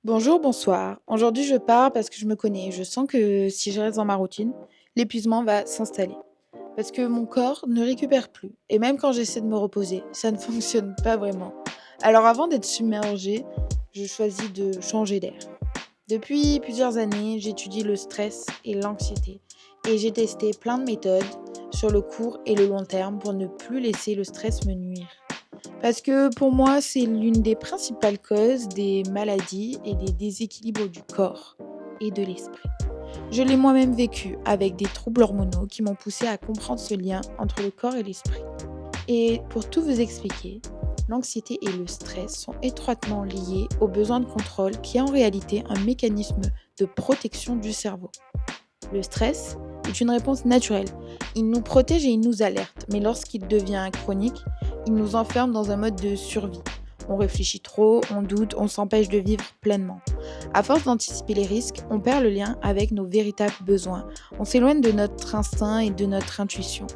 Bonjour, bonsoir. Aujourd'hui, je pars parce que je me connais. Je sens que si je reste dans ma routine, l'épuisement va s'installer. Parce que mon corps ne récupère plus. Et même quand j'essaie de me reposer, ça ne fonctionne pas vraiment. Alors avant d'être submergée, je choisis de changer d'air. Depuis plusieurs années, j'étudie le stress et l'anxiété. Et j'ai testé plein de méthodes sur le court et le long terme pour ne plus laisser le stress me nuire. Parce que pour moi, c'est l'une des principales causes des maladies et des déséquilibres du corps et de l'esprit. Je l'ai moi-même vécu avec des troubles hormonaux qui m'ont poussé à comprendre ce lien entre le corps et l'esprit. Et pour tout vous expliquer, l'anxiété et le stress sont étroitement liés au besoin de contrôle qui est en réalité un mécanisme de protection du cerveau. Le stress est une réponse naturelle. Il nous protège et il nous alerte, mais lorsqu'il devient chronique, il nous enferme dans un mode de survie. On réfléchit trop, on doute, on s'empêche de vivre pleinement. À force d'anticiper les risques, on perd le lien avec nos véritables besoins. On s'éloigne de notre instinct et de notre intuition.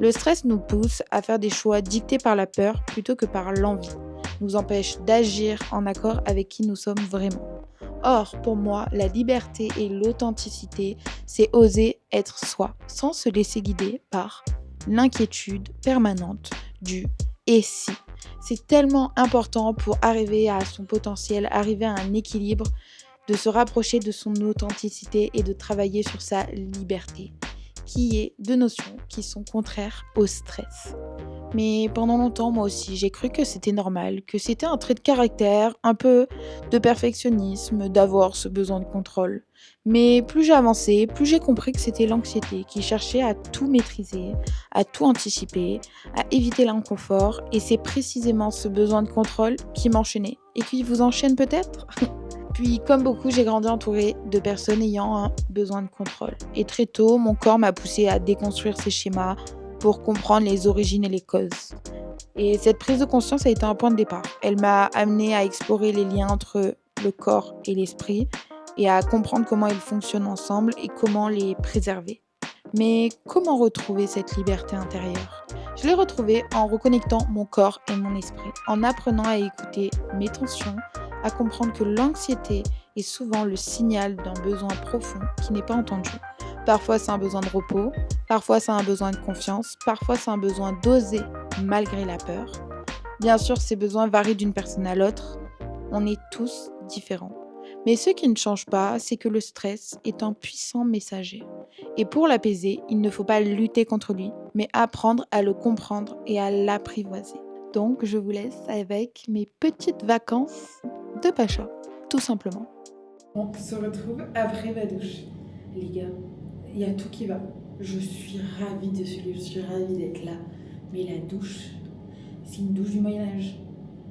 Le stress nous pousse à faire des choix dictés par la peur plutôt que par l'envie. Nous empêche d'agir en accord avec qui nous sommes vraiment. Or, pour moi, la liberté et l'authenticité, c'est oser être soi, sans se laisser guider par l'inquiétude permanente du et si. C'est tellement important pour arriver à son potentiel, arriver à un équilibre, de se rapprocher de son authenticité et de travailler sur sa liberté, qui est deux notions qui sont contraires au stress. Mais pendant longtemps, moi aussi, j'ai cru que c'était normal, que c'était un trait de caractère, un peu de perfectionnisme, d'avoir ce besoin de contrôle. Mais plus j'ai avancé, plus j'ai compris que c'était l'anxiété qui cherchait à tout maîtriser, à tout anticiper, à éviter l'inconfort, et c'est précisément ce besoin de contrôle qui m'enchaînait, et qui vous enchaîne peut-être. Puis, comme beaucoup, j'ai grandi entourée de personnes ayant un besoin de contrôle. Et très tôt, mon corps m'a poussée à déconstruire ces schémas pour comprendre les origines et les causes. Et cette prise de conscience a été un point de départ. Elle m'a amenée à explorer les liens entre le corps et l'esprit et à comprendre comment ils fonctionnent ensemble et comment les préserver. Mais comment retrouver cette liberté intérieure? Je l'ai retrouvée en reconnectant mon corps et mon esprit, en apprenant à écouter mes tensions, à comprendre que l'anxiété est souvent le signal d'un besoin profond qui n'est pas entendu. Parfois c'est un besoin de repos, parfois c'est un besoin de confiance, parfois c'est un besoin d'oser malgré la peur. Bien sûr, ces besoins varient d'une personne à l'autre. On est tous différents. Mais ce qui ne change pas, c'est que le stress est un puissant messager. Et pour l'apaiser, il ne faut pas lutter contre lui, mais apprendre à le comprendre et à l'apprivoiser. Donc, je vous laisse avec mes petites vacances de Pacha, tout simplement. On se retrouve après ma douche. Les gars, il y a tout qui va. Je suis ravie de ce lieu, je suis ravie d'être là. Mais la douche, c'est une douche du Moyen-Âge.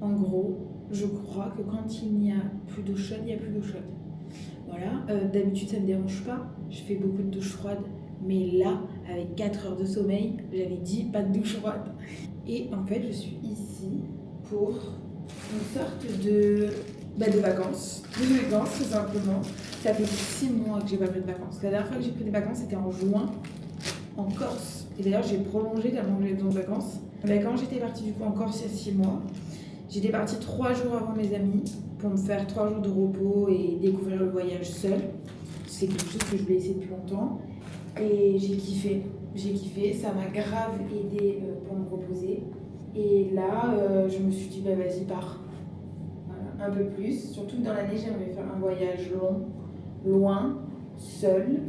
En gros, je crois que quand il n'y a plus d'eau chaude, il n'y a plus d'eau chaude. Voilà, d'habitude ça me dérange pas, je fais beaucoup de douches froides. Mais là, avec 4 heures de sommeil, j'avais dit pas de douche froide. Et en fait, je suis ici pour une sorte de vacances. De vacances, tout simplement. Ça fait 6 mois que j'ai pas pris de vacances. La dernière fois que j'ai pris des vacances, c'était en juin, en Corse. Et d'ailleurs, j'ai prolongé tellement que j'avais besoin de vacances. Mais quand j'étais partie du coup en Corse il y a 6 mois, j'étais partie 3 jours avant mes amis pour me faire 3 jours de repos et découvrir le voyage seule. C'est quelque chose que je voulais essayer depuis longtemps. Et j'ai kiffé. J'ai kiffé. Ça m'a grave aidé pour me reposer. Et là, je me suis dit, bah vas-y, pars. Voilà, un peu plus. Surtout que dans l'année, j'aimerais faire un voyage long, loin, seul.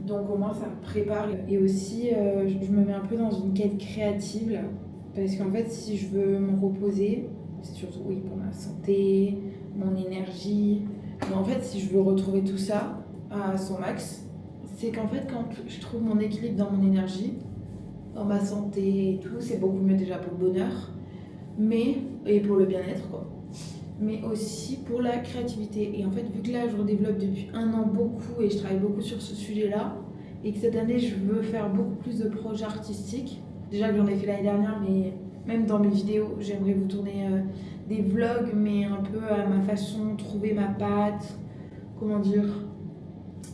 Donc au moins, ça me prépare. Et aussi, je me mets un peu dans une quête créative là. Parce qu'en fait, si je veux me reposer, c'est surtout oui, pour ma santé, mon énergie. Mais en fait, si je veux retrouver tout ça à son max, c'est qu'en fait, quand je trouve mon équilibre dans mon énergie, dans ma santé et tout, c'est beaucoup mieux déjà pour le bonheur, mais, et pour le bien-être, quoi. Mais aussi pour la créativité. Et en fait, vu que là, je redéveloppe depuis 1 an beaucoup et je travaille beaucoup sur ce sujet-là, et que cette année, je veux faire beaucoup plus de projets artistiques. Déjà que j'en ai fait l'année dernière, mais même dans mes vidéos, j'aimerais vous tourner des vlogs, mais un peu à ma façon, trouver ma patte, comment dire,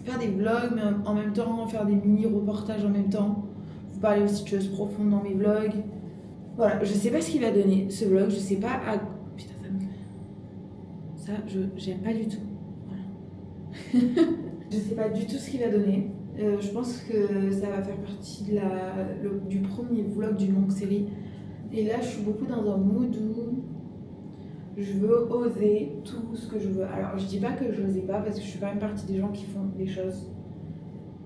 faire des vlogs, mais en même temps, faire des mini-reportages en même temps. Vous parler aussi de choses profondes dans mes vlogs. Voilà, je sais pas ce qu'il va donner, ce vlog, je sais pas à... Putain, j'aime pas du tout. Je sais pas du tout ce qu'il va donner. Je pense que ça va faire partie du premier vlog d'une longue série. Et là, je suis beaucoup dans un mood où je veux oser tout ce que je veux. Alors, je dis pas que je n'osais pas parce que je suis quand même partie des gens qui font des choses.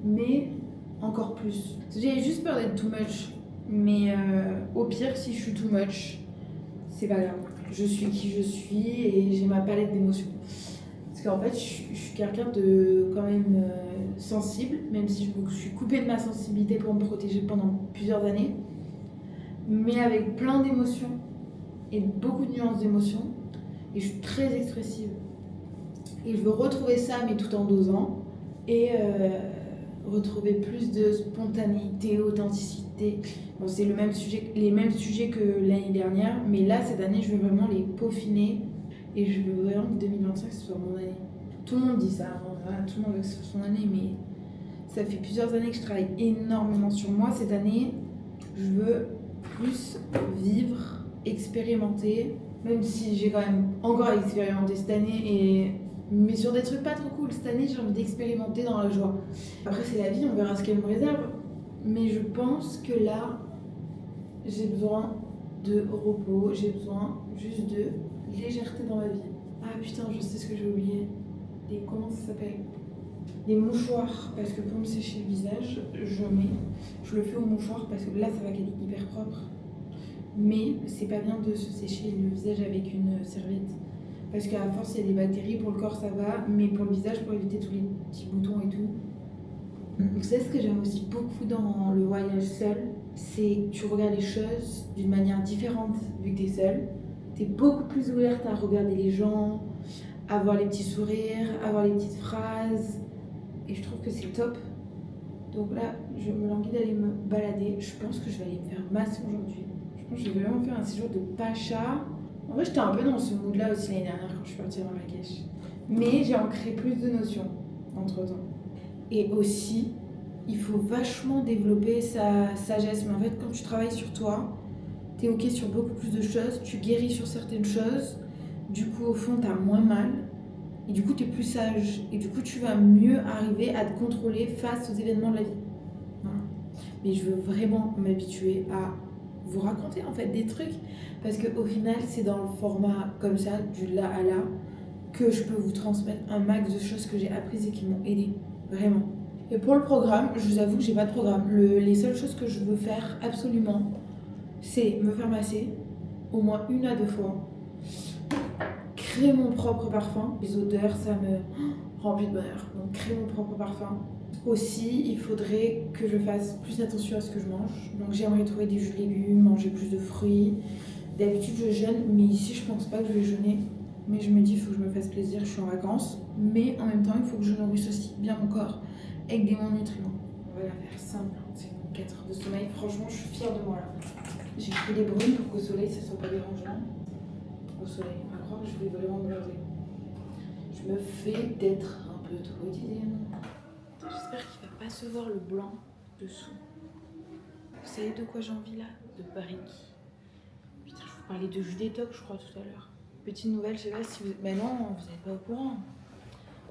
Mais encore plus. J'ai juste peur d'être too much. Mais au pire, si je suis too much, c'est pas grave. Je suis qui je suis et j'ai ma palette d'émotions. Parce qu'en fait, je suis quelqu'un de quand même sensible, même si je me suis coupée de ma sensibilité pour me protéger pendant plusieurs années. Mais avec plein d'émotions et beaucoup de nuances d'émotions. Et je suis très expressive. Et je veux retrouver ça, mais tout en dosant. Et retrouver plus de spontanéité, authenticité. Bon, c'est les mêmes sujets que l'année dernière, mais là, cette année, je veux vraiment les peaufiner. Et je veux vraiment que 2025, ce soit mon année. Tout le monde dit ça, hein, voilà, tout le monde veut que ce soit son année, mais ça fait plusieurs années que je travaille énormément sur moi. Cette année, je veux plus vivre, expérimenter, même si j'ai quand même encore expérimenté cette année, mais sur des trucs pas trop cool. Cette année, j'ai envie d'expérimenter dans la joie. Après, c'est la vie, on verra ce qu'elle me réserve. Mais je pense que là, j'ai besoin de repos, j'ai besoin juste de légèreté dans ma vie. Ah putain, je sais ce que j'ai oublié. Comment ça s'appelle? Des mouchoirs, parce que pour me sécher le visage, je le fais au mouchoir parce que là, ça va qu'elle est hyper propre. Mais c'est pas bien de se sécher le visage avec une serviette. Parce qu'à force, il y a des bactéries, pour le corps ça va, mais pour le visage, pour éviter tous les petits boutons et tout. Vous savez ce que j'aime aussi beaucoup dans le voyage seul, c'est que tu regardes les choses d'une manière différente vu que t'es seule. T'es beaucoup plus ouverte à regarder les gens, à voir les petits sourires, à voir les petites phrases. Et je trouve que c'est top. Donc là, je me languis d'aller me balader. Je pense que je vais aller me faire masser aujourd'hui. Je pense que je vais vraiment faire un séjour de pacha. En vrai, j'étais un peu dans ce mood-là aussi l'année dernière quand je suis partie à Marrakech. Mais j'ai ancré plus de notions entre-temps. Et aussi, il faut vachement développer sa sagesse. Mais en fait, quand tu travailles sur toi, t'es ok sur beaucoup plus de choses, tu guéris sur certaines choses. Du coup, au fond, t'as moins mal. Et du coup, tu es plus sage. Et du coup, tu vas mieux arriver à te contrôler face aux événements de la vie. Voilà. Mais je veux vraiment m'habituer à vous raconter en fait des trucs. Parce qu'au final, c'est dans le format comme ça, du là à là, que je peux vous transmettre un max de choses que j'ai apprises et qui m'ont aidé. Vraiment. Et pour le programme, je vous avoue que j'ai pas de programme. Les seules choses que je veux faire absolument, c'est me faire masser au moins 1 à 2 fois. Créer mon propre parfum. Les odeurs, ça me remplit de bonheur. Donc créer mon propre parfum. Aussi, il faudrait que je fasse plus attention à ce que je mange. Donc j'aimerais trouver des jus de légumes, manger plus de fruits. D'habitude, je jeûne, mais ici, je pense pas que je vais jeûner. Mais je me dis, il faut que je me fasse plaisir, je suis en vacances. Mais en même temps, il faut que je nourrisse aussi bien mon corps avec des bons nutriments. On va la faire simple, c'est 4 heures de sommeil. Franchement, je suis fière de moi là. J'ai pris des brunes pour qu'au soleil, ça soit pas dérangeant. Au soleil, à croire que je vais vraiment bronzer. Je me fais d'être un peu trop quotidienne. J'espère qu'il va pas se voir le blanc dessous. Vous savez de quoi j'ai envie là? De barrique. Putain, je vous parlais de jus détox, je crois, tout à l'heure. Petite nouvelle, je sais pas si vous... Mais non, vous n'êtes pas au courant.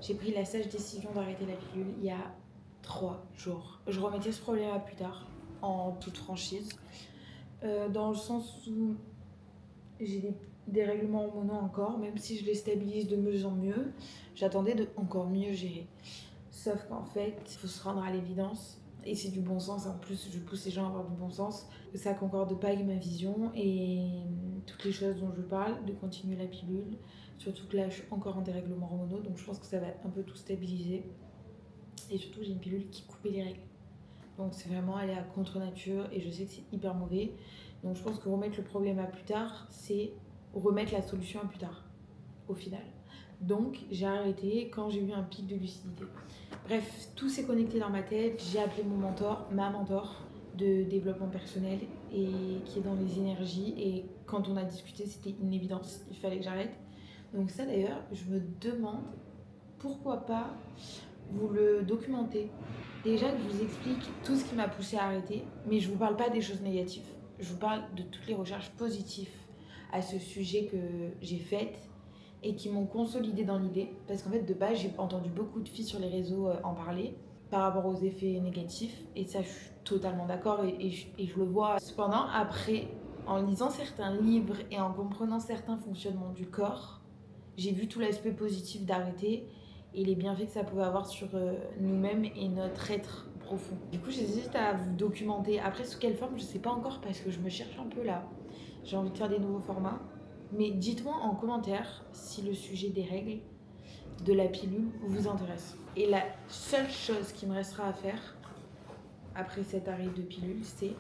J'ai pris la sage décision d'arrêter la pilule il y a 3 jours. Je remettais ce problème à plus tard, en toute franchise. Dans le sens où j'ai des dérèglements hormonaux encore, même si je les stabilise de mieux en mieux, j'attendais de encore mieux gérer. Sauf qu'en fait, il faut se rendre à l'évidence, et c'est du bon sens, en plus je pousse les gens à avoir du bon sens, ça concorde pas avec ma vision et toutes les choses dont je parle, de continuer la pilule, surtout que là je suis encore en dérèglement hormonaux, donc je pense que ça va un peu tout stabiliser. Et surtout j'ai une pilule qui coupait les règles. Donc c'est vraiment aller à contre-nature et je sais que c'est hyper mauvais. Donc je pense que remettre le problème à plus tard, c'est remettre la solution à plus tard, au final. Donc j'ai arrêté quand j'ai eu un pic de lucidité. Bref, tout s'est connecté dans ma tête. J'ai appelé mon mentor, ma mentor de développement personnel et qui est dans les énergies. Et quand on a discuté, c'était une évidence, il fallait que j'arrête. Donc ça d'ailleurs, je me demande pourquoi pas vous le documenter. Déjà que je vous explique tout ce qui m'a poussée à arrêter, mais je vous parle pas des choses négatives. Je vous parle de toutes les recherches positives à ce sujet que j'ai faites et qui m'ont consolidée dans l'idée. Parce qu'en fait, de base, j'ai entendu beaucoup de filles sur les réseaux en parler par rapport aux effets négatifs. Et ça, je suis totalement d'accord et je le vois. Cependant, après, en lisant certains livres et en comprenant certains fonctionnements du corps, j'ai vu tout l'aspect positif d'arrêter et les bienfaits que ça pouvait avoir sur nous-mêmes et notre être profond. Du coup, j'hésite à vous documenter. Après, sous quelle forme, je sais pas encore parce que je me cherche un peu là. J'ai envie de faire des nouveaux formats. Mais dites-moi en commentaire si le sujet des règles, de la pilule, vous intéresse. Et la seule chose qui me restera à faire après cet arrêt de pilule, c'est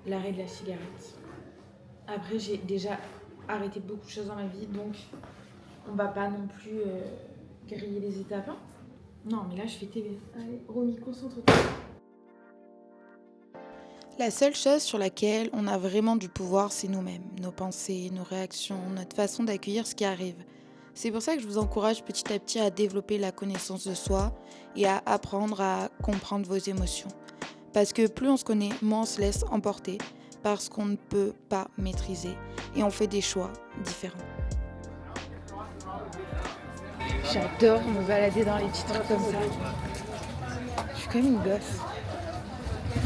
l'arrêt de la cigarette. Après, j'ai déjà arrêté beaucoup de choses dans ma vie, donc on va pas non plus griller les étapes. Hein. Non, mais là, je fais TV. Allez, Romy, concentre-toi. La seule chose sur laquelle on a vraiment du pouvoir, c'est nous-mêmes, nos pensées, nos réactions, notre façon d'accueillir ce qui arrive. C'est pour ça que je vous encourage petit à petit à développer la connaissance de soi et à apprendre à comprendre vos émotions. Parce que plus on se connaît, moins on se laisse emporter parce qu'on ne peut pas maîtriser et on fait des choix différents. J'adore me balader dans les petits trucs comme ça. Je suis comme une gosse.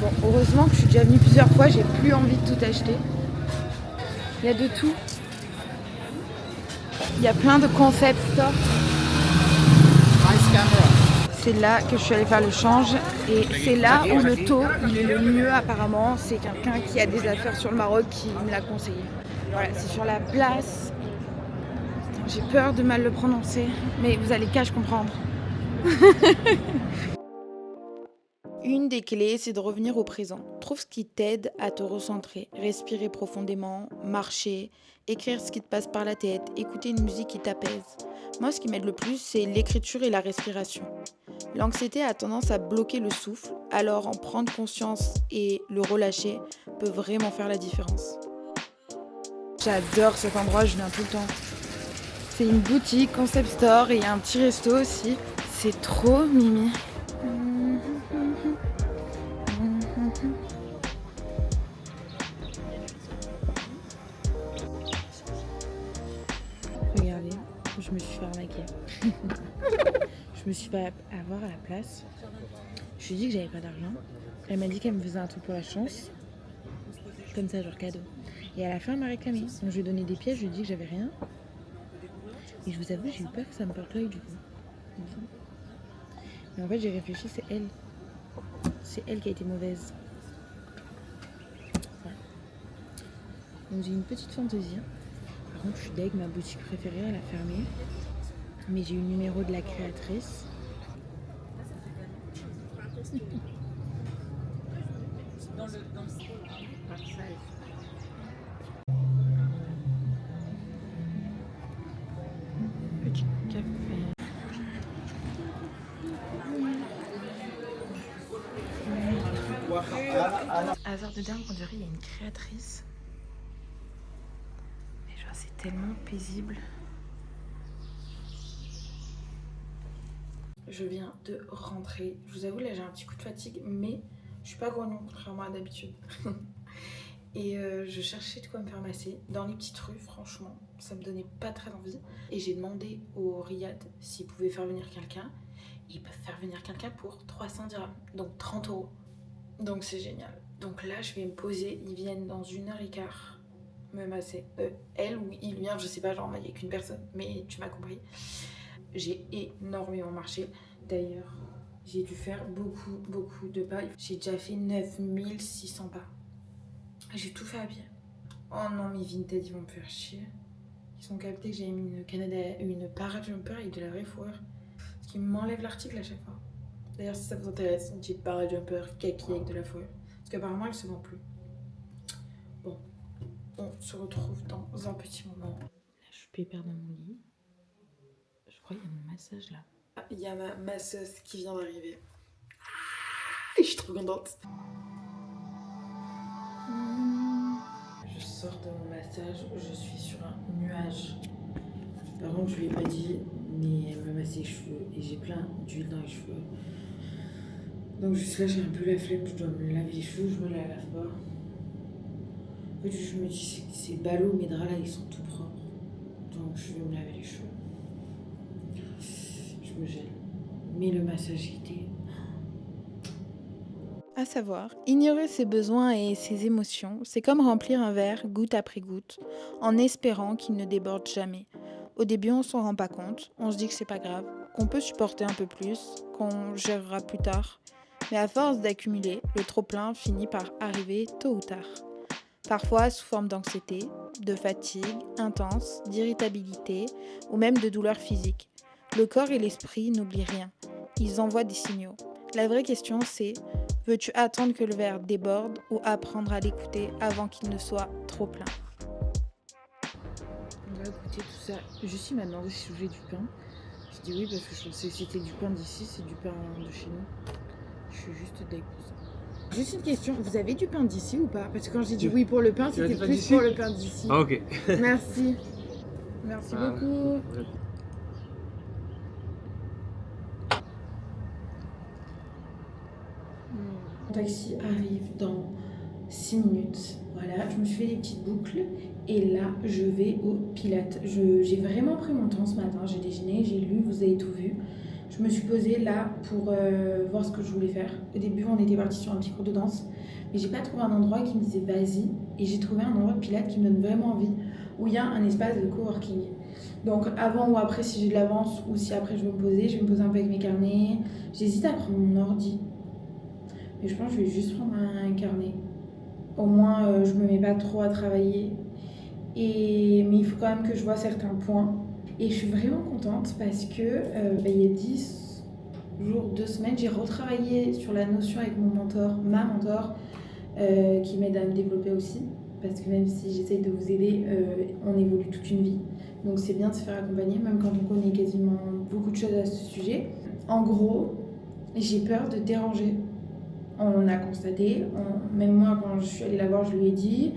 Bon, heureusement que je suis déjà venue plusieurs fois, j'ai plus envie de tout acheter. Il y a de tout. Il y a plein de concept stores. C'est là que je suis allée faire le change et c'est là où le taux il est le mieux apparemment. C'est quelqu'un qui a des affaires sur le Maroc qui me l'a conseillé. Voilà, c'est sur la place. J'ai peur de mal le prononcer, mais vous allez cache comprendre. Une des clés, c'est de revenir au présent. Trouve ce qui t'aide à te recentrer, respirer profondément, marcher, écrire ce qui te passe par la tête, écouter une musique qui t'apaise. Moi, ce qui m'aide le plus, c'est l'écriture et la respiration. L'anxiété a tendance à bloquer le souffle, alors en prendre conscience et le relâcher peut vraiment faire la différence. J'adore cet endroit, je viens tout le temps. C'est une boutique, concept store et il y a un petit resto aussi. C'est trop mimi. Regardez, je me suis fait arnaquer. Je me suis fait avoir à la place. Je lui ai dit que j'avais pas d'argent. Elle m'a dit qu'elle me faisait un truc pour la chance. Comme ça, genre cadeau. Et à la fin, elle m'a réclamé. Donc je lui ai donné des pièces, je lui ai dit que j'avais rien. Et je vous avoue, j'ai eu peur que ça me porte l'œil du coup. Mais en fait, j'ai réfléchi, c'est elle. C'est elle qui a été mauvaise. Voilà. Donc j'ai une petite fantaisie. Par contre, je suis deg, ma boutique préférée, elle a fermé. Mais j'ai eu le numéro de la créatrice. Petit café. Hasard de dingue, on dirait qu'il y a une créatrice. Mais genre, c'est tellement paisible. Je viens de rentrer. Je vous avoue, là, j'ai un petit coup de fatigue, mais je suis pas grognon, contrairement à d'habitude. Et je cherchais de quoi me faire masser dans les petites rues, franchement, ça me donnait pas très envie. Et j'ai demandé au Riyad s'il pouvait faire venir quelqu'un. Ils peuvent faire venir quelqu'un pour 300 dirhams, donc 30 €. Donc c'est génial. Donc là, je vais me poser. Ils viennent dans 1h15 me masser. Elle ou il vient, je sais pas, genre, il n'y a qu'une personne, mais tu m'as compris. J'ai énormément marché. D'ailleurs, j'ai dû faire beaucoup de pas. J'ai déjà fait 9600 pas. J'ai tout fait à pied. Oh non, mes Vinted, ils vont me faire chier. Ils ont capté que j'avais mis une parajumper avec de la vraie fourrure. Parce qu'ils m'enlèvent l'article à chaque fois. D'ailleurs, si ça vous intéresse, une petite parajumper kaki avec de la fourrure. Parce qu'apparemment, elle se vend plus. Bon, on se retrouve dans un petit moment. Là, je suis pépère dans mon lit. Je crois qu'il y a mon massage là. Ah, il y a ma masseuse qui vient d'arriver. Et je suis trop contente. Je sors de mon massage, je suis sur un nuage. Par contre, je lui ai pas dit, mais elle m'a massé les cheveux et j'ai plein d'huile dans les cheveux. Donc juste là, j'ai un peu la flemme, je dois me laver les cheveux, je me la lave pas. En fait, je me dis, c'est ballot, mes draps là, ils sont tout propres. Donc je vais me laver les cheveux. me gèle. Mais le massage était... À savoir, ignorer ses besoins et ses émotions, c'est comme remplir un verre goutte après goutte, en espérant qu'il ne déborde jamais. Au début, on s'en rend pas compte, on se dit que c'est pas grave, qu'on peut supporter un peu plus, qu'on gérera plus tard. Mais à force d'accumuler, le trop-plein finit par arriver tôt ou tard. Parfois sous forme d'anxiété, de fatigue intense, d'irritabilité ou même de douleurs physiques. Le corps et l'esprit n'oublient rien. Ils envoient des signaux. La vraie question c'est, veux-tu attendre que le verre déborde ou apprendre à l'écouter avant qu'il ne soit trop plein? On va goûter tout ça. Juste, il m'a demandé si je voulais du pain. Je dis oui parce que je pensais que c'était du pain d'ici, c'est du pain de chez nous. Je suis juste deg pour ça. Juste une question, vous avez du pain d'ici ou pas? Parce que quand j'ai dit oui pour le pain, c'était plus pour le pain d'ici. Ah ok. Merci. Merci beaucoup. Le taxi arrive dans 6 minutes. Voilà, je me suis fait des petites boucles et là, je vais au Pilates. J'ai vraiment pris mon temps ce matin. J'ai déjeuné, j'ai lu, vous avez tout vu. Je me suis posée là pour voir ce que je voulais faire. Au début, on était parti sur un petit cours de danse, mais j'ai pas trouvé un endroit qui me disait vas-y. Et j'ai trouvé un endroit de Pilates qui me donne vraiment envie, où il y a un espace de coworking. Donc avant ou après, si j'ai de l'avance ou si après je vais me poser, je vais me poser un peu avec mes carnets. J'hésite à prendre mon ordi. Mais je pense que je vais juste prendre un carnet. Au moins, je me mets pas trop à travailler. Mais il faut quand même que je vois certains points. Et je suis vraiment contente parce que il y a 10 jours, 2 semaines, j'ai retravaillé sur la notion avec mon mentor, ma mentor, qui m'aide à me développer aussi. Parce que même si j'essaye de vous aider, on évolue toute une vie. Donc c'est bien de se faire accompagner, même quand on connaît quasiment beaucoup de choses à ce sujet. En gros, j'ai peur de déranger. On a constaté, même moi quand je suis allée la voir, je lui ai dit,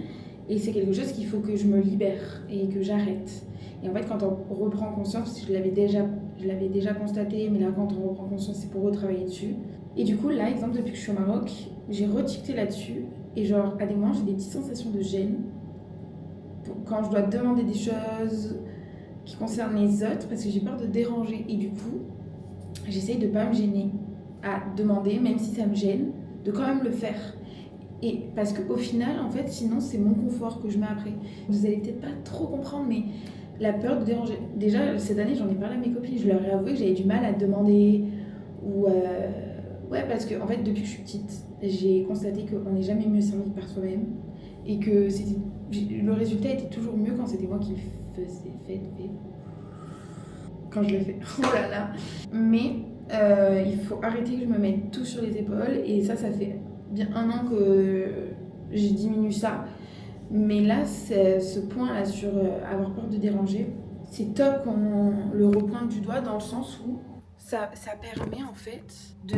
et c'est quelque chose qu'il faut que je me libère et que j'arrête. Et en fait, quand on reprend conscience, je l'avais déjà constaté, mais là, quand on reprend conscience, c'est pour retravailler dessus. Et du coup, là, exemple, depuis que je suis au Maroc, j'ai retiqueté là-dessus, et genre, à des moments, j'ai des petites sensations de gêne quand je dois demander des choses qui concernent les autres, parce que j'ai peur de déranger. Et du coup, j'essaye de pas me gêner à demander, même si ça me gêne, de quand même le faire. Et parce qu'au final, en fait, sinon, c'est mon confort que je mets après. Vous allez peut-être pas trop comprendre, mais la peur de déranger. Déjà, cette année, j'en ai parlé à mes copines, je leur ai avoué que j'avais du mal à demander. Ou. Ouais, parce que, en fait, depuis que je suis petite, j'ai constaté qu'on n'est jamais mieux servi que par soi-même. Et que le résultat était toujours mieux quand c'était moi qui le faisais. Quand je le fais. Oh là là. Mais il faut arrêter que je me mette tout sur les épaules. Et ça fait bien 1 an que j'ai diminué ça. Mais là, ce point-là sur avoir peur de déranger, c'est top qu'on le repointe du doigt dans le sens où ça permet en fait de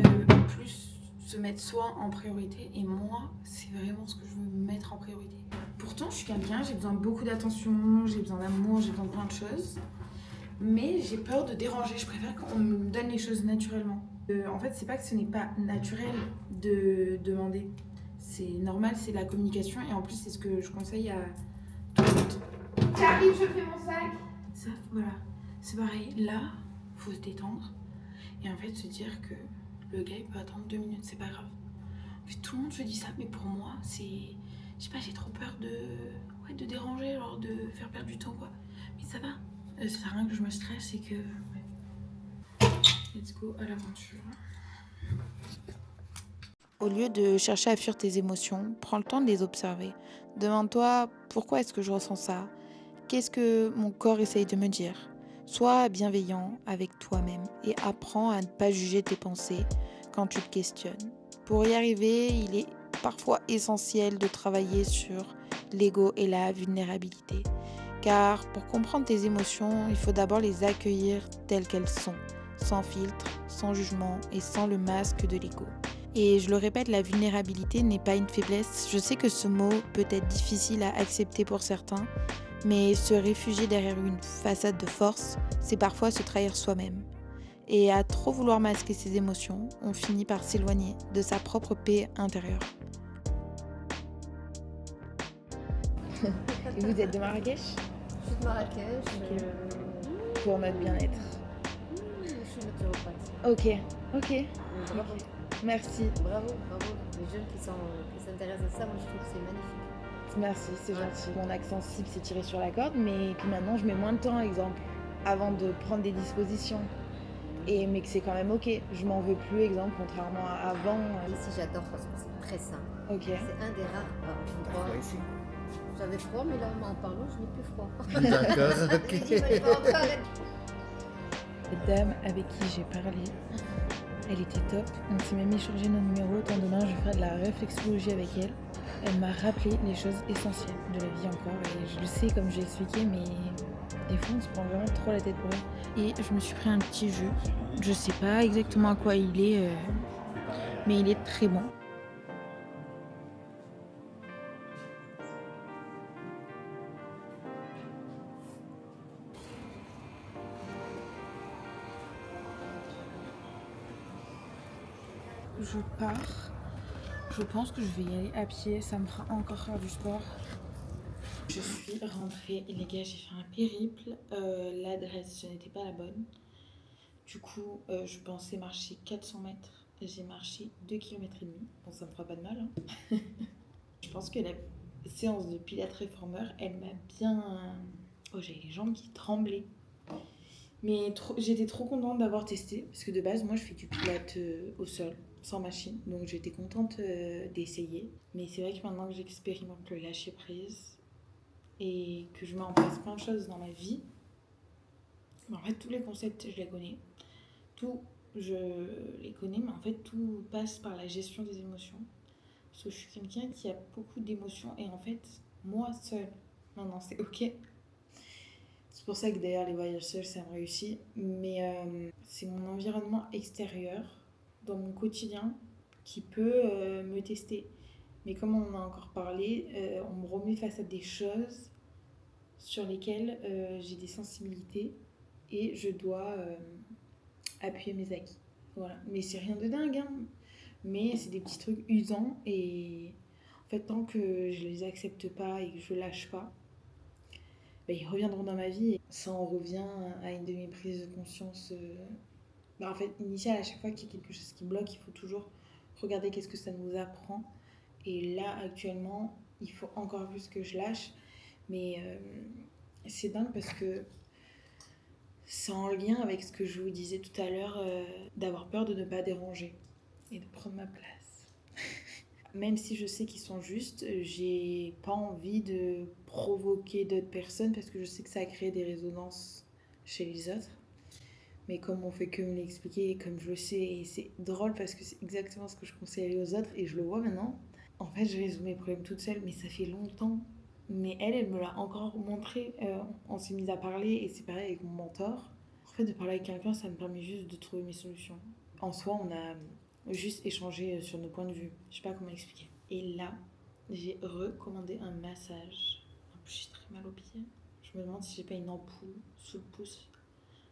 plus se mettre soi en priorité. Et moi, c'est vraiment ce que je veux me mettre en priorité. Pourtant, je suis quelqu'un, j'ai besoin de beaucoup d'attention, j'ai besoin d'amour, j'ai besoin de plein de choses. Mais j'ai peur de déranger, je préfère qu'on me donne les choses naturellement. En fait, c'est pas que ce n'est pas naturel de demander. C'est normal, c'est la communication et en plus, c'est ce que je conseille à tout le monde. J'arrive, je fais mon sac. Ça, voilà. C'est pareil, là, faut se détendre et en fait se dire que le gars il peut attendre 2 minutes, c'est pas grave. En fait, tout le monde se dit ça, mais pour moi, c'est. Je sais pas, j'ai trop peur de déranger, genre de faire perdre du temps quoi. Mais ça va. Ça sert à rien que je me stresse et que. Ouais. Let's go à l'aventure. Au lieu de chercher à fuir tes émotions, prends le temps de les observer. Demande-toi pourquoi est-ce que je ressens ça? Qu'est-ce que mon corps essaye de me dire? Sois bienveillant avec toi-même et apprends à ne pas juger tes pensées quand tu te questionnes. Pour y arriver, il est parfois essentiel de travailler sur l'ego et la vulnérabilité. Car pour comprendre tes émotions, il faut d'abord les accueillir telles qu'elles sont, sans filtre, sans jugement et sans le masque de l'ego. Et je le répète, la vulnérabilité n'est pas une faiblesse. Je sais que ce mot peut être difficile à accepter pour certains, mais se réfugier derrière une façade de force, c'est parfois se trahir soi-même. Et à trop vouloir masquer ses émotions, on finit par s'éloigner de sa propre paix intérieure. Et vous êtes de Marrakech? Je suis de Marrakech. Pour notre bien-être. Je suis météo. pas que ça. Ok, ok, Mais ok. bravo, Merci, bravo, bravo. Les jeunes qui s'intéressent à ça, moi je trouve que c'est magnifique. merci, c'est Ouais. gentil. Mon accent cible, c'est tiré sur la corde, mais puis maintenant, je mets moins de temps, exemple, avant de prendre des dispositions. Mais que c'est quand même ok. Je m'en veux plus, exemple, contrairement à avant. Ici j'adore parce que c'est très simple. Ok. C'est un des rares endroits. Ici. J'avais froid, mais là en parlant, je n'ai plus froid. D'accord, J'ai dit, ok. mais je vais encore arrêter. La dame avec qui j'ai parlé, elle était top. On s'est même échangé nos numéros. Tant demain, je vais faire de la réflexologie avec elle. Elle m'a rappelé les choses essentielles de la vie encore. Et je le sais, comme j'ai expliqué, mais des fois, on se prend vraiment trop la tête pour elle. Et je me suis pris un petit jus. Je sais pas exactement à quoi il est, mais il est très bon. Je pars. Je pense que je vais y aller à pied. Ça me fera encore faire du sport. Je suis rentrée. Les gars, j'ai fait un périple. L'adresse, ce n'était pas la bonne. Du coup, je pensais marcher 400 mètres. J'ai marché 2,5 km. Bon, ça me fera pas de mal. Hein. Je pense que la séance de Pilates réformeur, elle m'a bien... Oh, j'avais les jambes qui tremblaient. Mais j'étais trop contente d'avoir testé. Parce que de base, moi, je fais du Pilates au sol, sans machine. Donc, j'étais contente d'essayer. Mais c'est vrai que maintenant que j'expérimente le lâcher prise et que je mets en place plein de choses dans ma vie, en fait, tous les concepts, je les connais. Tout, je les connais, mais en fait, tout passe par la gestion des émotions. Parce que je suis quelqu'un qui a beaucoup d'émotions et en fait, moi seule, maintenant c'est ok. C'est pour ça que d'ailleurs les voyages seuls, ça me réussit. Mais c'est mon environnement extérieur, dans mon quotidien, qui peut me tester. Mais comme on en a encore parlé, on me remet face à des choses sur lesquelles j'ai des sensibilités et je dois appuyer mes acquis. Voilà. Mais c'est rien de dingue, hein. Mais c'est des petits trucs usants et en fait, tant que je les accepte pas et que je lâche pas, bah, ils reviendront dans ma vie et ça en revient à une de mes prises de conscience. En fait, initiale, à chaque fois qu'il y a quelque chose qui bloque, il faut toujours regarder qu'est-ce que ça nous apprend. Et là, actuellement, il faut encore plus que je lâche. Mais c'est dingue parce que c'est en lien avec ce que je vous disais tout à l'heure, d'avoir peur de ne pas déranger et de prendre ma place. Même si je sais qu'ils sont justes, j'ai pas envie de provoquer d'autres personnes parce que je sais que ça a créé des résonances chez les autres. Mais comme on fait que me l'expliquer et comme je le sais, et c'est drôle parce que c'est exactement ce que je conseille aux autres et je le vois maintenant. En fait, je résous mes problèmes toute seule, mais ça fait longtemps. Mais elle me l'a encore montré. On s'est mis à parler et c'est pareil avec mon mentor. En fait, de parler avec quelqu'un, ça me permet juste de trouver mes solutions. En soi, on a juste échangé sur nos points de vue. Je sais pas comment expliquer. Et là, j'ai recommandé un massage. En plus, j'ai très mal aux pieds. Je me demande si j'ai pas une ampoule sous le pouce.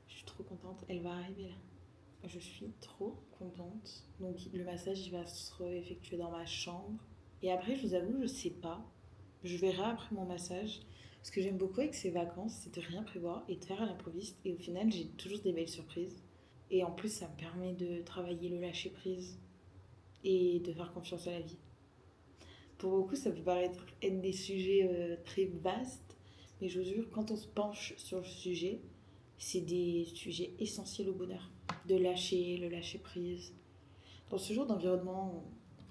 Je suis trop contente. Elle va arriver là. Je suis trop contente. Donc, le massage, il va se effectuer dans ma chambre. Et après, je vous avoue, je sais pas. Je verrai après mon massage. Ce que j'aime beaucoup avec ces vacances, c'est de rien prévoir et de faire à l'improviste. Et au final, j'ai toujours des belles surprises. Et en plus, ça me permet de travailler le lâcher prise et de faire confiance à la vie. Pour beaucoup, ça peut paraître être des sujets très vastes, mais je vous jure, quand on se penche sur le sujet, c'est des sujets essentiels au bonheur. De lâcher, le lâcher prise. Dans ce genre d'environnement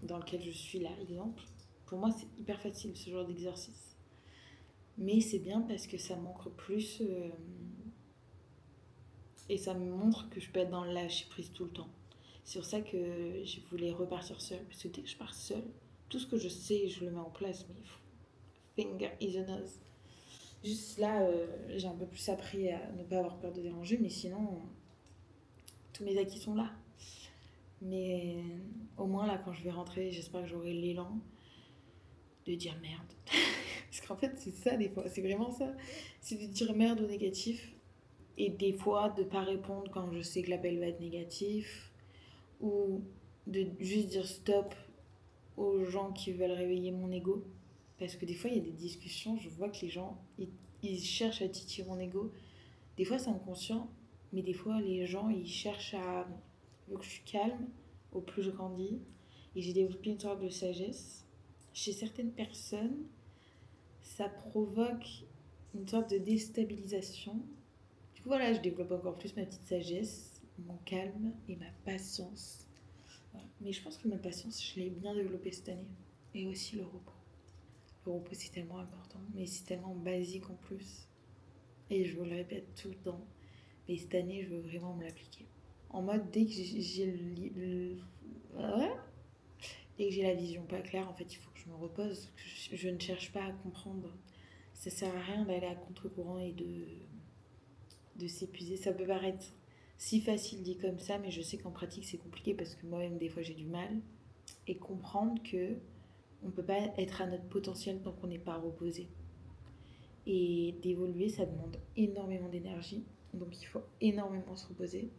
dans lequel je suis là, exemple, pour moi, c'est hyper facile ce genre d'exercice. Mais c'est bien parce que ça m'ancre plus et ça me montre que je peux être dans le lâcher prise tout le temps. C'est pour ça que je voulais repartir seule. Parce que dès que je pars seule, tout ce que je sais, je le mets en place. Mais finger is a nose. Juste là, j'ai un peu plus appris à ne pas avoir peur de déranger. Mais sinon, tous mes acquis sont là. Mais au moins, là, quand je vais rentrer, j'espère que j'aurai l'élan de dire merde. Parce qu'en fait, c'est ça des fois. C'est vraiment ça. C'est de dire merde au négatif. Et des fois, de pas répondre quand je sais que l'appel va être négatif. Ou de juste dire stop aux gens qui veulent réveiller mon ego. Parce que des fois, il y a des discussions, je vois que les gens, ils cherchent à titiller mon ego. Des fois, c'est inconscient, Mais des fois, les gens, ils cherchent à... Vu que je suis calme, au plus je grandis, et j'ai développé une sorte de sagesse, chez certaines personnes, ça provoque une sorte de déstabilisation. Du coup, voilà, je développe encore plus ma petite sagesse, mon calme et ma patience. Voilà. Mais je pense que ma patience, je l'ai bien développée cette année. Et aussi le repos. Le repos, c'est tellement important, mais c'est tellement basique en plus. Et je vous le répète tout le temps. Mais cette année, je veux vraiment me l'appliquer. En mode, dès que ouais. Dès que j'ai la vision pas claire, en fait, il faut que je me repose. Que je ne cherche pas à comprendre. Ça sert à rien d'aller à contre-courant et de s'épuiser. Ça peut paraître si facile dit comme ça, mais je sais qu'en pratique, c'est compliqué parce que moi-même, des fois, j'ai du mal. Et comprendre que on ne peut pas être à notre potentiel tant qu'on n'est pas reposé. Et d'évoluer, ça demande énormément d'énergie. Donc il faut énormément se reposer.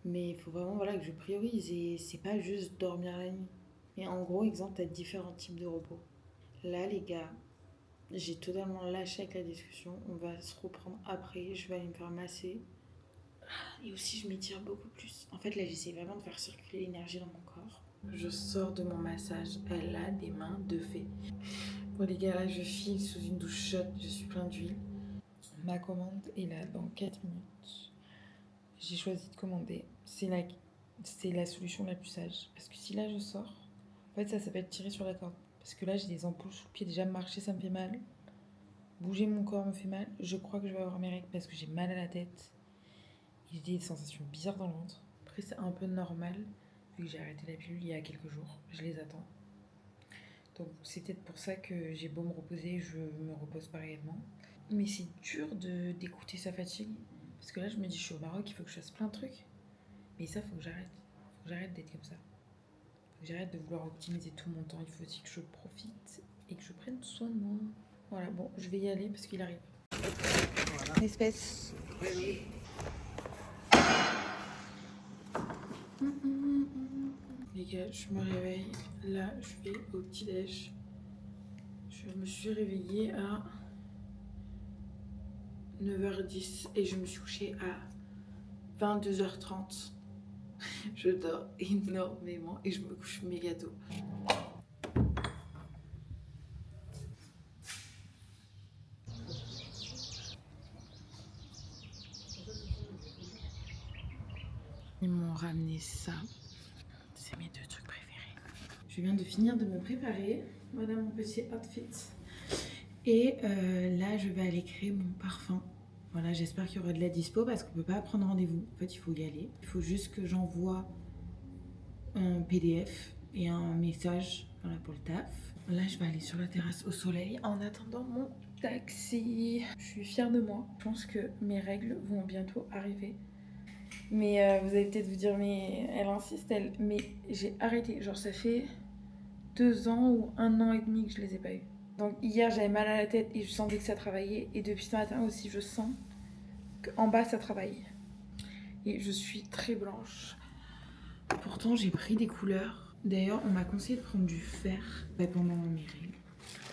Mais il faut vraiment voilà, que je priorise. Et c'est pas juste dormir la nuit. Et en gros, exemple, t'as différents types de repos. Là, les gars, j'ai totalement lâché avec la discussion. On va se reprendre après. Je vais aller me faire masser. Et aussi, je m'étire beaucoup plus. En fait, là, j'essaie vraiment de faire circuler l'énergie dans mon corps. Je sors de mon massage. Elle a des mains de fée. Bon, les gars, là, je file sous une douche chaude. Je suis plein d'huile. Ma commande est là dans 4 minutes. J'ai choisi de commander. C'est la solution la plus sage. Parce que si là, je sors, en fait, ça s'appelle tirer sur la corde. Parce que là, j'ai des ampoules sous le pied. Déjà, marcher, ça me fait mal. Bouger mon corps me fait mal. Je crois que je vais avoir mes règles parce que j'ai mal à la tête. J'ai des sensations bizarres dans le ventre. Après, c'est un peu normal, vu que j'ai arrêté la pilule il y a quelques jours. Je les attends. Donc, c'est peut-être pour ça que j'ai beau me reposer, je me repose pas réellement. Mais c'est dur d'écouter sa fatigue. Parce que là, je me dis, je suis au Maroc, il faut que je fasse plein de trucs. Mais ça, faut que j'arrête. Faut que j'arrête d'être comme ça. Faut que j'arrête de vouloir optimiser tout mon temps. Il faut aussi que je profite et que je prenne soin de moi. Voilà, bon, je vais y aller parce qu'il arrive. Voilà. Espèce. Oui. Les gars, je me réveille. Là, je vais au petit-déj. Je me suis réveillée à 9h10 et je me suis couchée à 22h30. Je dors énormément et je me couche méga tôt. Ils m'ont ramené ça. C'est mes 2 trucs préférés. Je viens de finir de me préparer. Voilà mon petit outfit. Et là, je vais aller créer mon parfum. Voilà, j'espère qu'il y aura de la dispo parce qu'on peut pas prendre rendez-vous. En fait, il faut y aller. Il faut juste que j'envoie un PDF et un message voilà, pour le taf. Là, je vais aller sur la terrasse au soleil en attendant mon taxi. Je suis fière de moi. Je pense que mes règles vont bientôt arriver. Mais vous allez peut-être vous dire, mais elle insiste, elle. Mais j'ai arrêté. Genre, ça fait 2 ans ou 1 an et demi que je les ai pas eues. Donc hier, j'avais mal à la tête et je sentais que ça travaillait. Et depuis ce matin aussi, je sens qu'en bas, ça travaille. Et je suis très blanche. Pourtant, j'ai pris des couleurs. D'ailleurs, on m'a conseillé de prendre du fer pendant mes règles.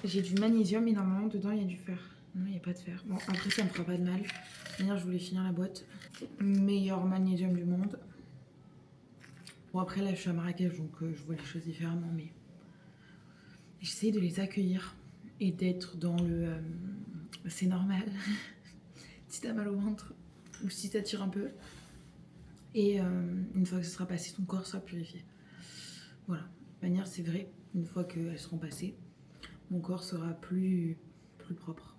J'ai du magnésium, mais normalement, dedans, il y a du fer. Non, il n'y a pas de fer. Bon, après, ça me fera pas de mal. D'ailleurs, je voulais finir la boîte. Meilleur magnésium du monde. Bon, après, là, je suis à Marrakech, donc je vois les choses différemment, mais j'essaie de les accueillir et d'être dans le... c'est normal. Si t'as mal au ventre ou si ça tire un peu. Et une fois que ce sera passé, ton corps sera purifié. Voilà. De toute manière, c'est vrai, une fois qu'elles seront passées, mon corps sera plus propre.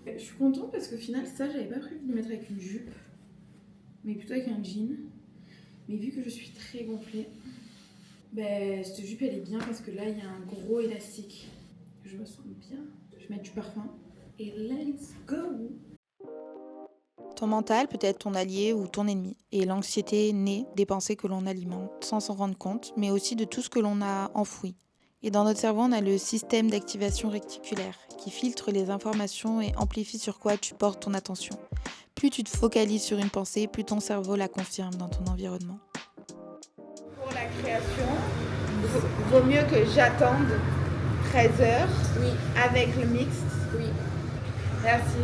Je suis contente parce qu'au final, ça, j'avais pas prévu de le mettre avec une jupe, mais plutôt avec un jean. Mais vu que je suis très gonflée, cette jupe, elle est bien parce que là, il y a un gros élastique. Je me sens bien. Je vais mettre du parfum et let's go! Ton mental peut être ton allié ou ton ennemi. Et l'anxiété naît des pensées que l'on alimente sans s'en rendre compte, mais aussi de tout ce que l'on a enfoui. Et dans notre cerveau, on a le système d'activation réticulaire qui filtre les informations et amplifie sur quoi tu portes ton attention. Plus tu te focalises sur une pensée, plus ton cerveau la confirme dans ton environnement. Pour la création, vaut mieux que j'attende 13h Oui, avec le mixte. oui. Merci.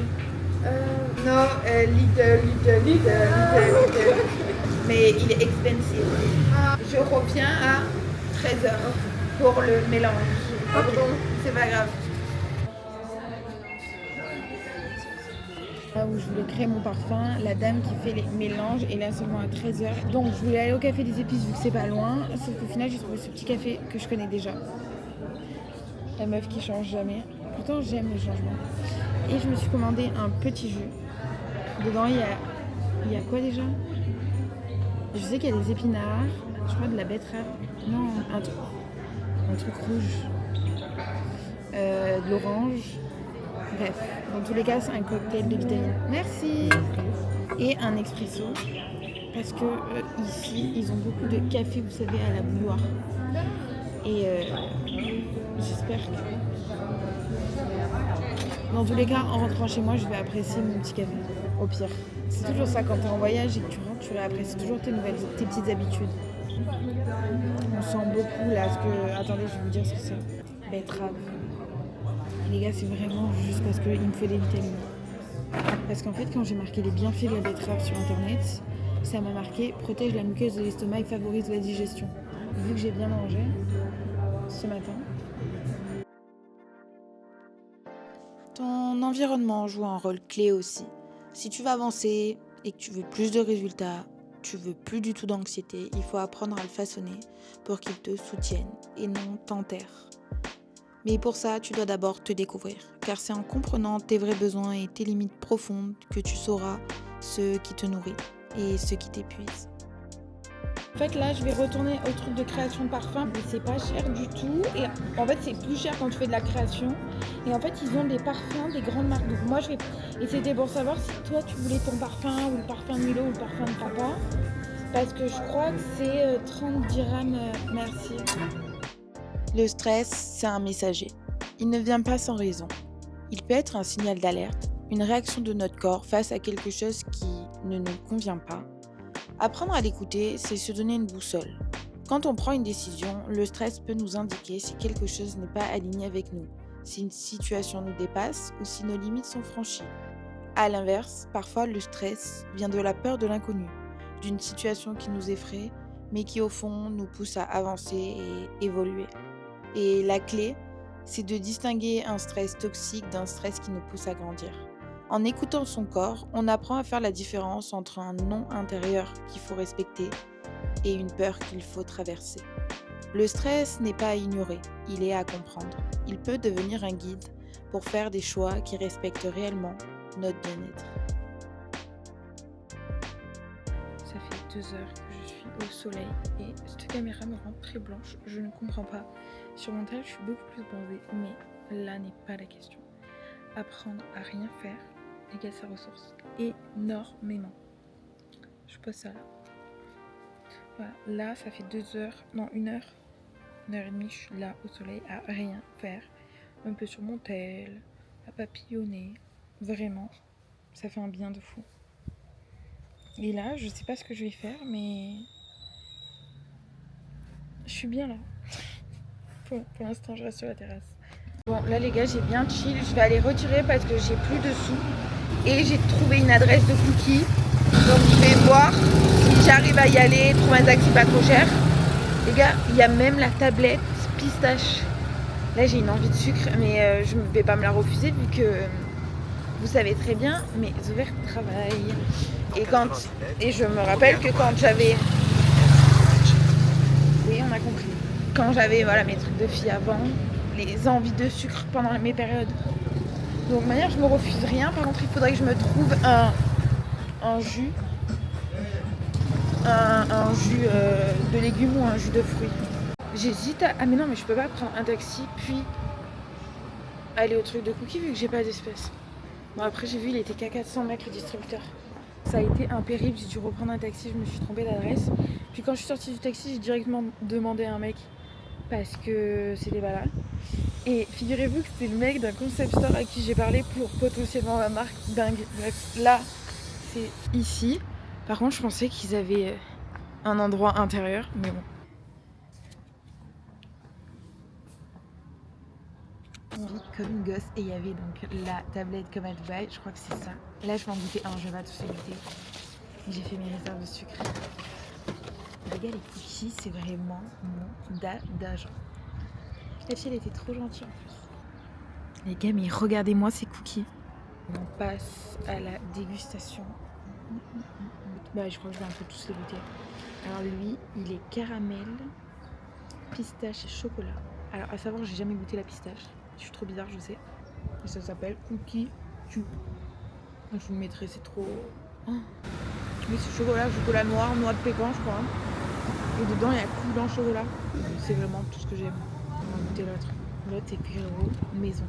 Non, Lidl. Mais il est expensive. Je reviens à 13h pour le mélange. Pardon, c'est pas grave. Là où je voulais créer mon parfum, la dame qui fait les mélanges est là seulement à 13h. Donc je voulais aller au café des épices vu que c'est pas loin. Sauf qu'au final j'ai trouvé ce petit café que je connais déjà. La meuf qui change jamais. Pourtant j'aime le changement. Et je me suis commandé un petit jus. Dedans il y a quoi déjà? Je sais qu'il y a des épinards, je crois de la betterave. Non, un truc rouge. De l'orange. Bref, dans tous les cas, c'est un cocktail de vitamines. Merci. Et un expresso. Parce que ici, ils ont beaucoup de café, vous savez, à la bouilloire. Et j'espère que... Dans tous les cas, en rentrant chez moi, je vais apprécier mon petit café. Au pire. C'est toujours ça, quand t'es en voyage et que tu rentres, tu réapprécies toujours tes petites habitudes. On sent beaucoup là, ce que... Attendez, je vais vous dire ce que c'est. Betterave. Les gars, c'est vraiment juste parce qu'il me faut des vitamines. Parce qu'en fait, quand j'ai marqué les bienfaits de la betterave sur internet, ça m'a marqué protège la muqueuse de l'estomac et favorise la digestion. Vu que j'ai bien mangé ce matin. Ton environnement joue un rôle clé aussi. Si tu veux avancer et que tu veux plus de résultats, tu veux plus du tout d'anxiété, il faut apprendre à le façonner pour qu'il te soutienne et non t'enterre. Mais pour ça, tu dois d'abord te découvrir, car c'est en comprenant tes vrais besoins et tes limites profondes que tu sauras ce qui te nourrit et ce qui t'épuise. En fait, là, je vais retourner au truc de création de parfum. C'est pas cher du tout. Et en fait, c'est plus cher quand tu fais de la création. Et en fait, ils ont des parfums des grandes marques. Donc moi, je vais... Et c'était pour savoir si toi, tu voulais ton parfum ou le parfum de Milo ou le parfum de papa. Parce que je crois que c'est 30 dirhams. Merci. Le stress, c'est un messager. Il ne vient pas sans raison. Il peut être un signal d'alerte, une réaction de notre corps face à quelque chose qui ne nous convient pas. Apprendre à l'écouter, c'est se donner une boussole. Quand on prend une décision, le stress peut nous indiquer si quelque chose n'est pas aligné avec nous, si une situation nous dépasse ou si nos limites sont franchies. À l'inverse, parfois le stress vient de la peur de l'inconnu, d'une situation qui nous effraie, mais qui au fond nous pousse à avancer et évoluer. Et la clé, c'est de distinguer un stress toxique d'un stress qui nous pousse à grandir. En écoutant son corps, on apprend à faire la différence entre un non intérieur qu'il faut respecter et une peur qu'il faut traverser. Le stress n'est pas à ignorer, il est à comprendre. Il peut devenir un guide pour faire des choix qui respectent réellement notre bien-être. Ça fait 2 heures que je suis au soleil et cette caméra me rend très blanche, je ne comprends pas. Sur mon tel, je suis beaucoup plus bronzée, mais là n'est pas la question. Apprendre à rien faire égale sa ressource énormément. Je pose ça là. Voilà, là ça fait 2 heures, non 1 heure, 1h30, je suis là au soleil à rien faire. Un peu sur mon tel, à papillonner. Vraiment, ça fait un bien de fou. Et là, je sais pas ce que je vais faire, mais je suis bien là. Pour l'instant, je reste sur la terrasse. Bon, là les gars, j'ai bien chill. Je vais aller retirer parce que j'ai plus de sous. Et j'ai trouvé une adresse de cookies. Donc je vais voir si j'arrive à y aller, trouver un taxi pas trop cher. Les gars, il y a même la tablette pistache. Là, j'ai une envie de sucre, mais je ne vais pas me la refuser vu que vous savez très bien, mes ovaires travaillent. Et je me rappelle que quand j'avais... Oui, on a compris. Quand j'avais mes trucs de fille avant, les envies de sucre pendant mes périodes. Donc de manière, je me refuse rien. Par contre, il faudrait que je me trouve un jus. Un jus de légumes ou un jus de fruits. J'hésite à... Ah mais non, mais je peux pas prendre un taxi puis aller au truc de cookies vu que j'ai pas d'espèces. Bon après j'ai vu il était qu'à 400 mètres le distributeur. Ça a été impérible, j'ai dû reprendre un taxi, je me suis trompée d'adresse. Puis quand je suis sortie du taxi, j'ai directement demandé à un mec parce que c'était pas là. Et figurez-vous que c'était le mec d'un concept store à qui j'ai parlé pour potentiellement ma marque dingue. Bref, là c'est ici. Par contre je pensais qu'ils avaient un endroit intérieur, mais bon. Comme une gosse. Et il y avait donc la tablette comme à Dubaï. Je crois que c'est ça. Là, je vais en goûter un. Je vais pas tous les goûter. J'ai fait mes réserves de sucre. Les gars, les cookies, c'est vraiment mon dada. La fille, elle était trop gentille en plus. Les gars, mais regardez-moi ces cookies. On passe à la dégustation. Bah, je crois que je vais un peu tous les goûter. Alors lui, il est caramel, pistache et chocolat. Alors à savoir, j'ai jamais goûté la pistache. Je suis trop bizarre, je sais. Et ça s'appelle Cookie Chew. Je vous le mettrai, c'est trop... Oh. Mais c'est chocolat noir, noix de pécan, je crois. Et dedans, il y a coulant chocolat. C'est vraiment tout ce que j'aime. On va goûter l'autre. L'autre, c'est Ferrero Maison.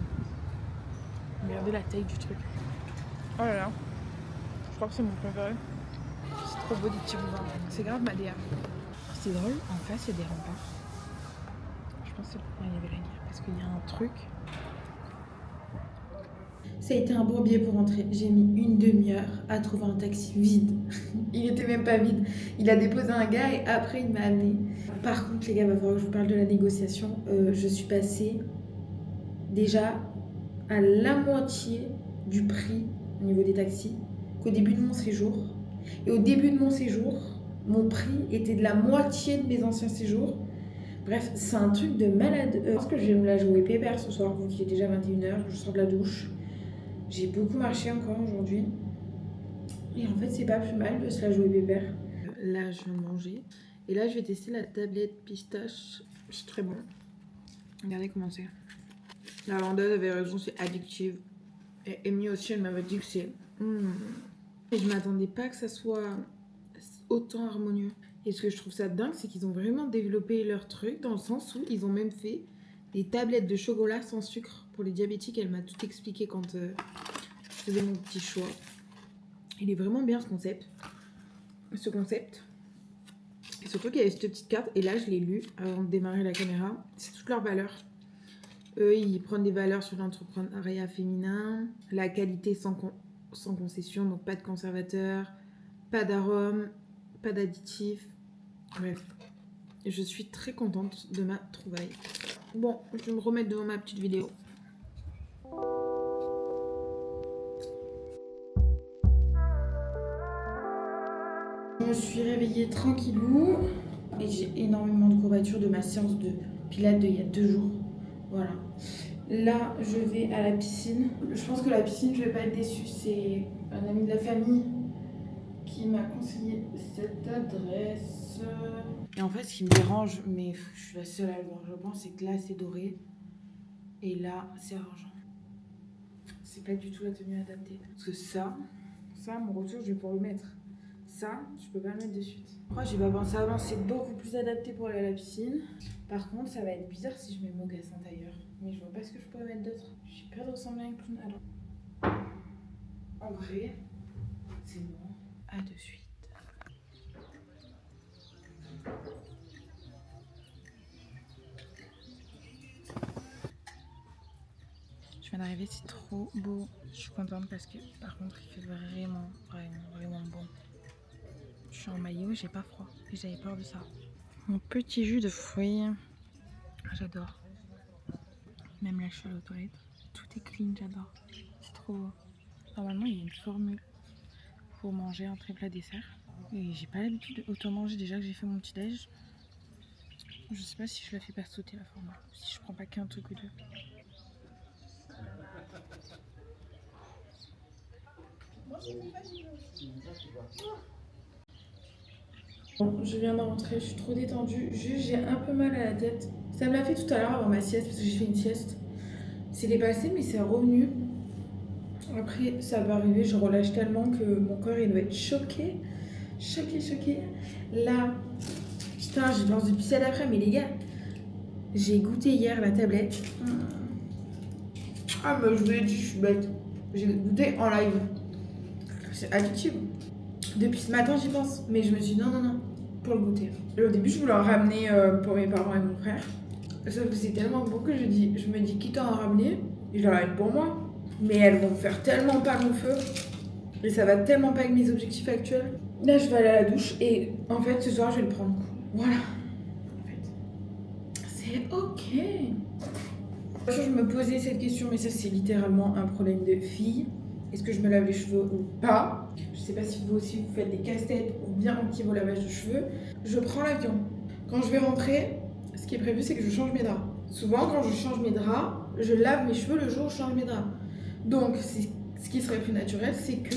Regardez la taille du truc. Oh là là. Je crois que c'est mon préféré. C'est trop beau des petits boudins. C'est grave ma DA. C'est drôle, en face, il y a des remparts. Je pense que c'est pourquoi il y avait la guerre. Parce qu'il y a un truc. Ça a été un bourbier pour rentrer. J'ai mis une demi-heure à trouver un taxi vide. Il était même pas vide. Il a déposé un gars et après il m'a amené. Par contre, les gars, il va falloir que je vous parle de la négociation. Je suis passée déjà à la moitié du prix au niveau des taxis qu'au début de mon séjour. Et au début de mon séjour, mon prix était de la moitié de mes anciens séjours. Bref, c'est un truc de malade. Je pense que je vais me la jouer pépère ce soir, vu qu'il est déjà 21h, je sors de la douche. J'ai beaucoup marché encore aujourd'hui. Et en fait, c'est pas plus mal de se la jouer pépère. Là, je viens de manger. Et là, je vais tester la tablette pistache. C'est très bon. Regardez comment c'est. La Landaise avait raison, c'est addictif. Et Amy aussi, elle m'avait dit que c'est... Et je m'attendais pas que ça soit autant harmonieux. Et ce que je trouve ça dingue, c'est qu'ils ont vraiment développé leur truc dans le sens où ils ont même fait des tablettes de chocolat sans sucre pour les diabétiques. Elle m'a tout expliqué quand je faisais mon petit choix. Il est vraiment bien ce concept. Et surtout qu'il y avait cette petite carte. Et là, je l'ai lu avant de démarrer la caméra. C'est toutes leurs valeurs. Eux, ils prennent des valeurs sur l'entrepreneuriat féminin, la qualité sans concession, donc pas de conservateur, pas d'arôme, pas d'additifs. Bref, je suis très contente de ma trouvaille. Bon, je vais me remettre devant ma petite vidéo. Je me suis réveillée tranquillou et j'ai énormément de courbatures de ma séance de pilates d'il y a 2 jours. Voilà. Là, je vais à la piscine. Je pense que la piscine, je vais pas être déçue. C'est un ami de la famille qui m'a conseillé cette adresse. Et en fait, ce qui me dérange, mais je suis la seule à le voir, je pense, c'est que là, c'est doré. Et là, c'est argent. C'est pas du tout la tenue adaptée. Parce que ça, mon retour, je vais pouvoir le mettre. Ça, je peux pas le mettre de suite. Je crois que j'ai pas pensé avant, c'est beaucoup plus adapté pour aller à la piscine. Par contre, ça va être bizarre si je mets mocassin tailleur. Mais je vois pas ce que je pourrais mettre d'autre. J'ai peur de ressembler à une clown. Alors, en vrai, c'est bon. À de suite. Je viens d'arriver, c'est trop beau. Je suis contente parce que par contre il fait vraiment bon. Je suis en maillot, j'ai pas froid et j'avais peur de ça. Mon petit jus de fruits, j'adore. Même là je suis à aux toilettes, tout est clean, j'adore. C'est trop beau. Normalement il y a une formule pour manger un plat dessert. Et j'ai pas l'habitude de auto-manger déjà que j'ai fait mon petit déj. Je sais pas si je la fais pas sauter la formule, si je prends pas qu'un truc ou deux. Bon, je viens de rentrer, je suis trop détendue. Juste, j'ai un peu mal à la tête. Ça me l'a fait tout à l'heure avant ma sieste parce que j'ai fait une sieste. C'est dépassé, mais c'est revenu. Après, ça va arriver, je relâche tellement que mon corps il doit être choqué. Choqué. Là, putain, j'ai pense de pisser après, mais les gars, j'ai goûté hier la tablette. Ah, mais je vous l'ai dit, je suis bête. J'ai goûté en live. C'est addictif. Depuis ce matin, j'y pense. Mais je me suis dit non, pour le goûter. Et au début, je voulais en ramener pour mes parents et mon frère. Sauf que c'est tellement bon que je me dis, quitte à en ramener, je leur ramène pour moi. Mais elles vont me faire tellement pas mon feu. Et ça va tellement pas avec mes objectifs actuels. Là, je vais aller à la douche et en fait, ce soir, je vais le prendre. Voilà. En fait, c'est ok. Je me posais cette question, mais ça c'est littéralement un problème de fille. Est-ce que je me lave les cheveux ou pas? Je sais pas si vous aussi vous faites des casse-têtes ou bien anti au lavage de cheveux. Je prends l'avion. Quand je vais rentrer, ce qui est prévu c'est que je change mes draps. Souvent quand je change mes draps, je lave mes cheveux le jour où je change mes draps. Donc ce qui serait plus naturel, c'est que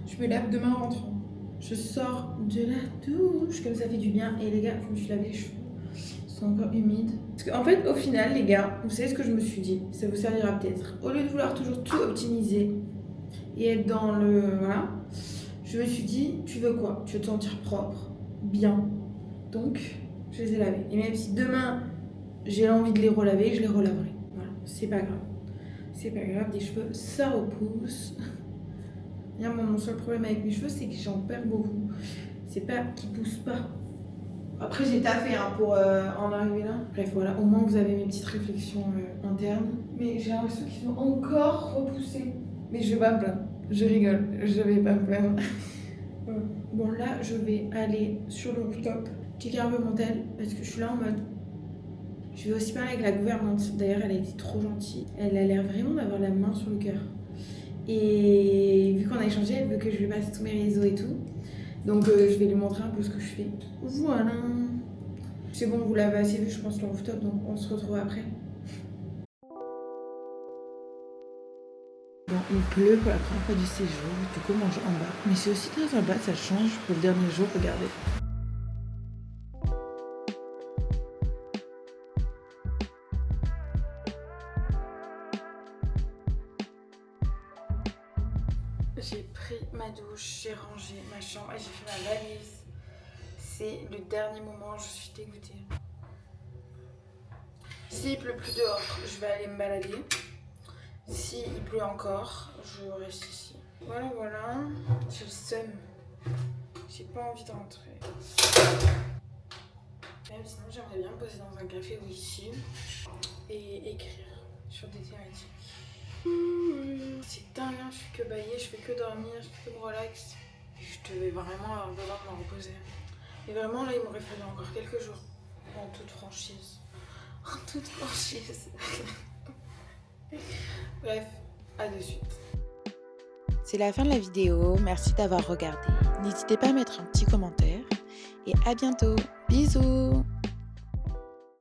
je me lave demain en rentrant. Je sors de la douche, comme ça fait du bien. Et les gars, je me suis lavé les cheveux. Ils sont encore humides. Parce qu'en fait, au final, les gars, vous savez ce que je me suis dit? Ça vous servira peut-être. Au lieu de vouloir toujours tout optimiser et être dans le... Voilà. Je me suis dit, tu veux quoi? Tu veux te sentir propre, bien. Donc, je les ai lavés. Et même si demain, j'ai l'envie de les relaver, je les relaverai. Voilà, c'est pas grave. C'est pas grave, des cheveux, ça repousse. Bien, mon seul problème avec mes cheveux, c'est que j'en perds beaucoup. C'est pas qu'ils poussent pas. Après, j'ai taffé pour en arriver là. Bref, voilà, au moins vous avez mes petites réflexions internes. Mais j'ai l'impression qu'ils sont encore repoussés. Mais je vais pas me plaindre. Je rigole, je vais pas me plaindre. Bon, là, je vais aller sur le rooftop, checker un peu mon tel, parce que je suis là en mode. Je vais aussi parler avec la gouvernante. D'ailleurs, elle a été trop gentille. Elle a l'air vraiment d'avoir la main sur le cœur. Et vu qu'on a échangé, elle veut que je lui passe tous mes réseaux et tout. Donc je vais lui montrer un peu ce que je fais. Voilà. C'est bon, vous l'avez assez vu, je pense, le rooftop, donc on se retrouve après. Bon, il pleut pour la première fois du séjour, du coup on mange en bas. Mais c'est aussi très sympa, ça change pour le dernier jour, regardez. J'ai pris ma douche, j'ai rangé ma chambre et j'ai fait ma valise. C'est le dernier moment, je suis dégoûtée. S'il pleut plus dehors, je vais aller me balader. S'il pleut encore, je reste ici. Voilà, voilà. J'ai le seum. J'ai pas envie de rentrer. Même sinon, j'aimerais bien me poser dans un café ou ici et écrire sur des thématiques. C'est dingue, hein, je fais que bailler, je fais que dormir, je fais que me relax. Je devais vraiment avoir besoin de me reposer. Et vraiment, là, il m'aurait fallu encore quelques jours. En toute franchise. En toute franchise. Bref, à de suite. C'est la fin de la vidéo, merci d'avoir regardé. N'hésitez pas à mettre un petit commentaire et à bientôt. Bisous!